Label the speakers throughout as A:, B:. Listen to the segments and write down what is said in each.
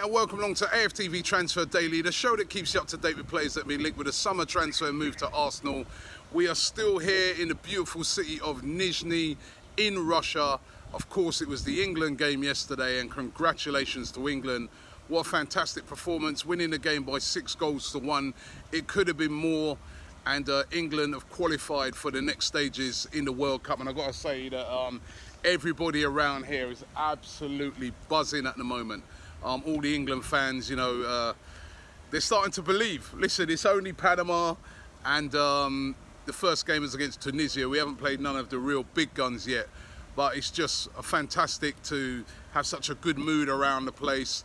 A: and welcome along to AFTV Transfer Daily, the show that keeps you up to date with players that have been linked with a summer transfer move to Arsenal. We are still here in the beautiful city of Nizhny in Russia. Of course, it was the England game yesterday, and congratulations to England. What a fantastic performance, winning the game by 6-1. It could have been more, and England have qualified for the next stages in the World Cup. And I've got to say that everybody around here is absolutely buzzing at the moment. All the England fans, you know, they're starting to believe. Listen, it's only Panama, and the first game is against Tunisia. We haven't played none of the real big guns yet, but it's just fantastic to have such a good mood around the place.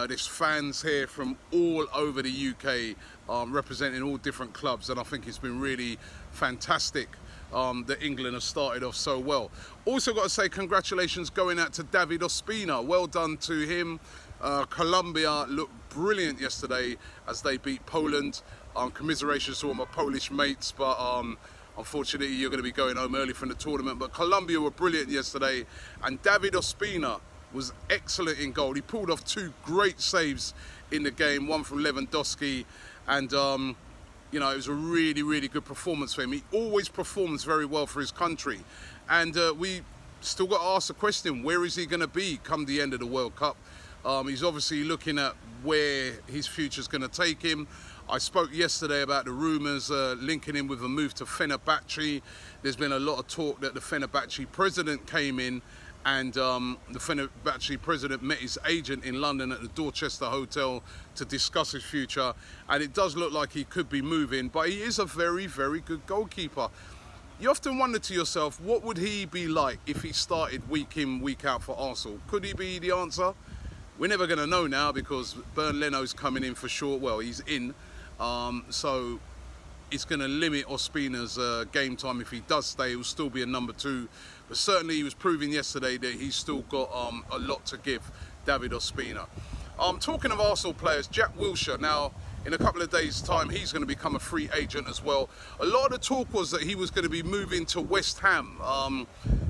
A: There's fans here from all over the UK, representing all different clubs, and I think it's been really fantastic that England have started off so well. Also got to say congratulations going out to David Ospina. Well done to him. Colombia looked brilliant yesterday as they beat Poland. Commiserations to all my Polish mates, but unfortunately you're going to be going home early from the tournament. But Colombia were brilliant yesterday, and David Ospina was excellent in goal. He pulled off 2 great saves in the game, one from Lewandowski, and you know, it was a really, really good performance for him. He always performs very well for his country, and we still got to ask the question, where is he going to be come the end of the World Cup? He's obviously looking at where his future's going to take him. I spoke yesterday about the rumours linking him with a move to Fenerbahce. There's been a lot of talk that the Fenerbahce president came in, and the Fenerbahce president met his agent in London at the Dorchester Hotel to discuss his future, and it does look like he could be moving, but he is a very, very good goalkeeper. You often wonder to yourself, what would he be like if he started week in, week out for Arsenal? Could he be the answer? We're never going to know now, because Bernd Leno's coming in for sure. Well, he's in, so it's going to limit Ospina's game time. If he does stay, he will still be a number 2. But certainly he was proving yesterday that he's still got a lot to give, David Ospina. Talking of Arsenal players, Jack Wilshere, now in a couple of days' time, he's going to become a free agent as well. A lot of the talk was that he was going to be moving to West Ham.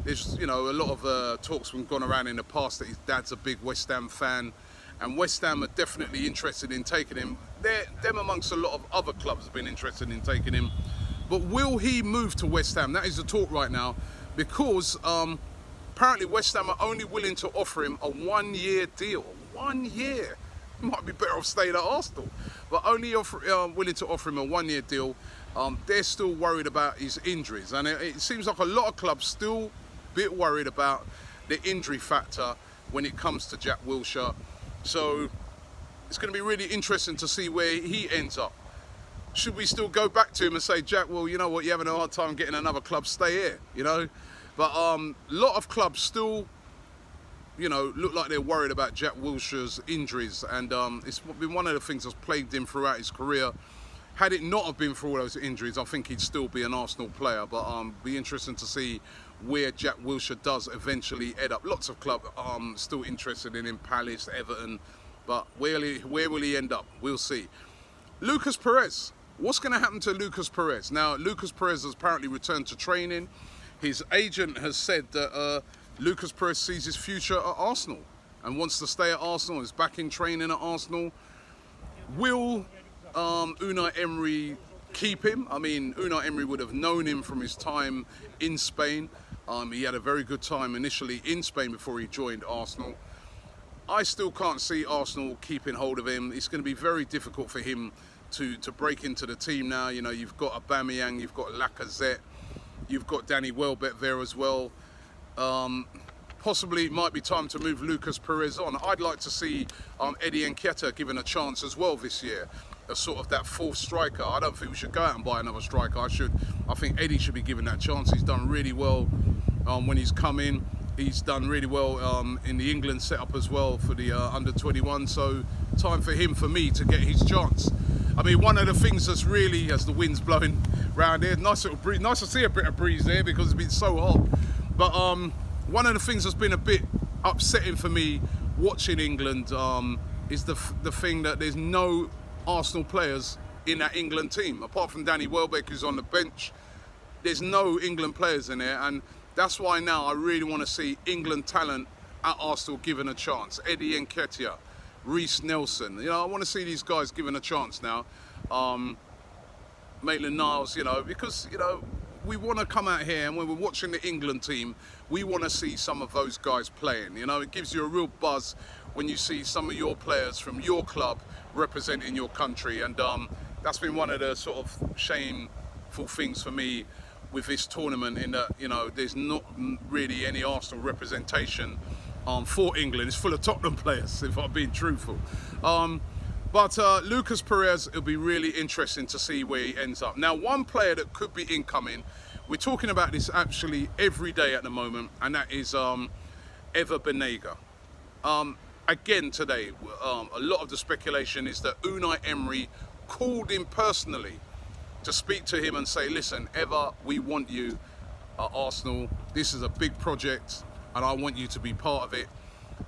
A: There's, you know, a lot of talks have gone around in the past that his dad's a big West Ham fan, and West Ham are definitely interested in taking him. Them amongst a lot of other clubs have been interested in taking him. But will he move to West Ham? That is the talk right now, because apparently West Ham are only willing to offer him a 1-year deal. 1 year. Might be better off staying at Arsenal, but only willing to offer him a 1-year deal. They're still worried about his injuries, and it seems like a lot of clubs still a bit worried about the injury factor when it comes to Jack Wilshere. So it's going to be really interesting to see where he ends up. Should we still go back to him and say, Jack, well, you know what, you're having a hard time getting another club, stay here, you know? But a lot of clubs still, you know, look like they're worried about Jack Wilshere's injuries, and it's been one of the things that's plagued him throughout his career. Had it not have been for all those injuries, I think he'd still be an Arsenal player, but be interesting to see where Jack Wilshere does eventually end up. Lots of clubs still interested in him, Palace, Everton, but where will he end up? We'll see. Lucas Perez. What's going to happen to Lucas Perez? Now, Lucas Perez has apparently returned to training. His agent has said that Lucas Perez sees his future at Arsenal and wants to stay at Arsenal, is back in training at Arsenal. Will Unai Emery keep him? I mean, Unai Emery would have known him from his time in Spain. He had a very good time initially in Spain before he joined Arsenal. I still can't see Arsenal keeping hold of him. It's going to be very difficult for him to break into the team now. You know, you've got Aubameyang, you've got Lacazette, you've got Danny Welbeck there as well. Possibly it might be time to move Lucas Perez on. I'd like to see Eddie Nketiah given a chance as well this year, as sort of that 4th striker. I don't think we should go out and buy another striker. I think Eddie should be given that chance. He's done really well when he's come in. He's done really well in the England setup as well for the under-21. So time for him, for me, to get his chance. I mean, one of the things that's really, as the wind's blowing around here, nice little breeze. Nice to see a bit of breeze there because it's been so hot. But one of the things that's been a bit upsetting for me watching England is the thing that there's no Arsenal players in that England team. Apart from Danny Welbeck, who's on the bench, there's no England players in there, and that's why now I really want to see England talent at Arsenal given a chance. Eddie Nketiah, Reece Nelson. You know, I want to see these guys given a chance now. Maitland-Niles, you know, because, you know, we want to come out here, and when we're watching the England team, we want to see some of those guys playing. You know, it gives you a real buzz when you see some of your players from your club representing your country, and that's been one of the sort of shameful things for me with this tournament, in that, you know, there's not really any Arsenal representation for England. It's full of Tottenham players, if I'm being truthful. But Lucas Perez, it'll be really interesting to see where he ends up. Now, one player that could be incoming, we're talking about this actually every day at the moment, and that is Ever Banega. Again today, a lot of the speculation is that Unai Emery called him personally to speak to him and say, listen, Ever, we want you at Arsenal. This is a big project, and I want you to be part of it.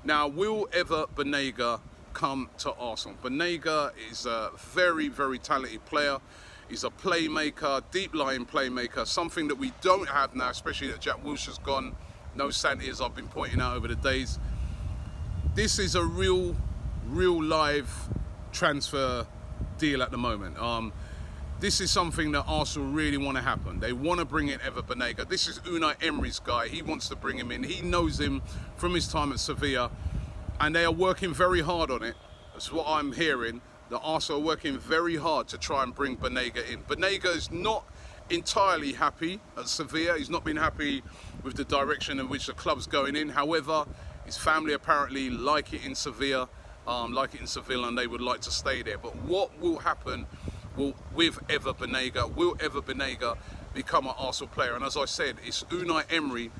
A: Now, will Ever Banega come to Arsenal? Banega is a very, very talented player. He's a playmaker, deep-lying playmaker, something that we don't have now, especially that Jack Wilshere's gone. No Santi, as I've been pointing out over the days. This is a real live transfer deal at the moment. This is something that Arsenal really want to happen. They want to bring in Ever Banega. This is Unai Emery's guy. He wants to bring him in. He knows him from his time at Sevilla, and they are working very hard on it. That's what I'm hearing. The Arsenal are working very hard to try and bring Banega in. Banega is not entirely happy at Sevilla. He's not been happy with the direction in which the club's going in. However, his family apparently like it in Sevilla, and they would like to stay there. But what will happen with Ever Banega? Will Ever Banega become an Arsenal player? And as I said, it's Unai Emery.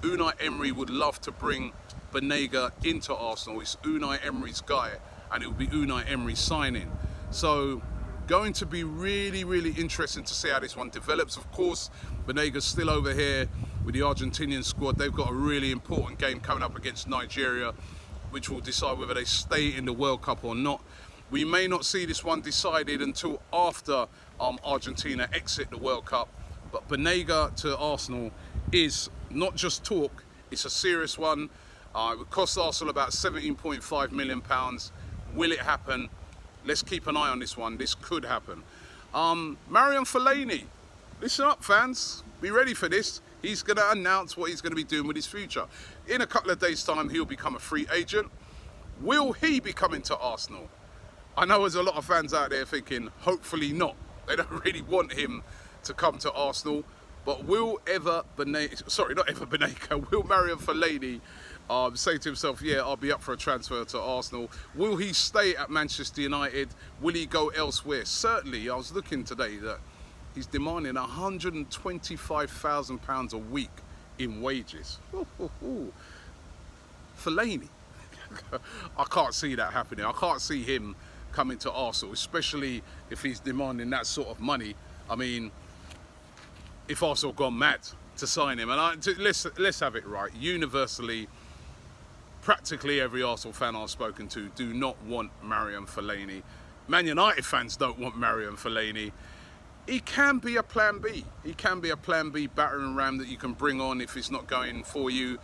A: Unai Emery would love to bring Banega into Arsenal. It's Unai Emery's guy, and it will be Unai Emery signing. So, going to be really interesting to see how this one develops. Of course, Banega's still over here with the Argentinian squad. They've got a really important game coming up against Nigeria, which will decide whether they stay in the World Cup or not. We may not see this one decided until after Argentina exit the World Cup. But Banega to Arsenal is not just talk, it's a serious one. It would cost Arsenal about £17.5 million. Will it happen? Let's keep an eye on this one. This could happen. Marouane Fellaini, listen up, fans. Be ready for this. He's going to announce what he's going to be doing with his future. In a couple of days' time, he'll become a free agent. Will he be coming to Arsenal? I know there's a lot of fans out there thinking, hopefully not. They don't really want him to come to Arsenal. But will Marouane Fellaini say to himself, yeah, I'll be up for a transfer to Arsenal? Will he stay at Manchester United? Will he go elsewhere? Certainly, I was looking today that he's demanding £125,000 a week in wages. Fellaini. I can't see that happening. I can't see him coming to Arsenal, especially if he's demanding that sort of money. I mean, if Arsenal gone mad to sign him, and let's have it right. Universally, practically every Arsenal fan I've spoken to do not want Marouane Fellaini. Man United fans don't want Marouane Fellaini. He can be a plan B. He can be a plan B battering ram that you can bring on if it's not going for you.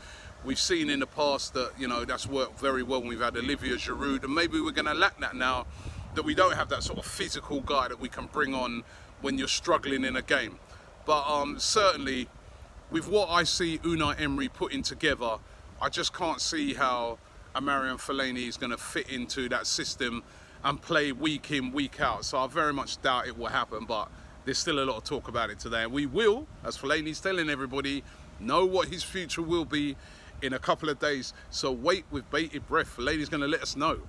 A: We've seen in the past that, you know, that's worked very well when we've had Olivier Giroud, and maybe we're going to lack that now, that we don't have that sort of physical guy that we can bring on when you're struggling in a game. But certainly, with what I see Unai Emery putting together, I just can't see how a Marouane Fellaini is going to fit into that system and play week in, week out. So I very much doubt it will happen, but there's still a lot of talk about it today. And we will, as Fellaini's telling everybody, know what his future will be in a couple of days. So wait with bated breath. Fellaini's going to let us know.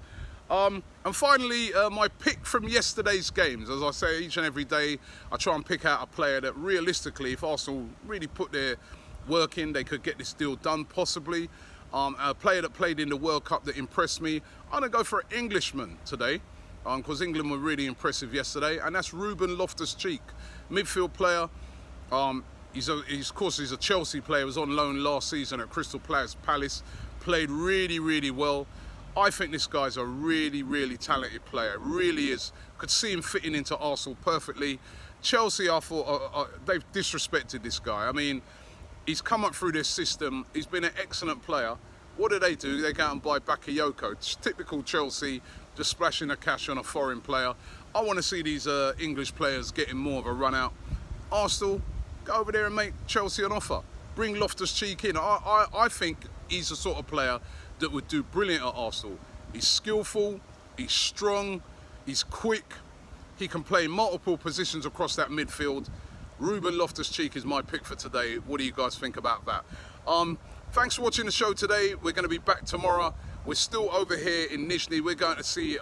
A: And finally, my pick from yesterday's games. As I say, each and every day, I try and pick out a player that realistically, if Arsenal really put their work in, they could get this deal done, possibly. A player that played in the World Cup that impressed me. I'm going to go for an Englishman today, because England were really impressive yesterday, and that's Ruben Loftus-Cheek, midfield player. He's a Chelsea player. Was on loan last season at Crystal Palace. Played really well. I think this guy's a really talented player. Really is. Could see him fitting into Arsenal perfectly. Chelsea, I thought, they've disrespected this guy. I mean, he's come up through this system. He's been an excellent player. What do? They go out and buy Bakayoko. It's typical Chelsea, just splashing the cash on a foreign player. I want to see these English players getting more of a run out. Arsenal, go over there and make Chelsea an offer. Bring Loftus-Cheek in. I think he's the sort of player that would do brilliant at Arsenal. He's skillful, he's strong, he's quick. He can play multiple positions across that midfield. Ruben Loftus-Cheek is my pick for today. What do you guys think about that? Thanks for watching the show today. We're going to be back tomorrow. We're still over here in Nizhny. We're going to see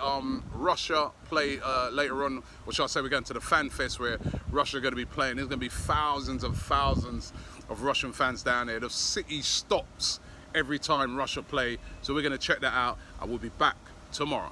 A: Russia play later on, or shall I say we're going to the Fan Fest where Russia are going to be playing. There's going to be thousands of Russian fans down there. The city stops every time Russia play. So we're going to check that out and we'll be back tomorrow.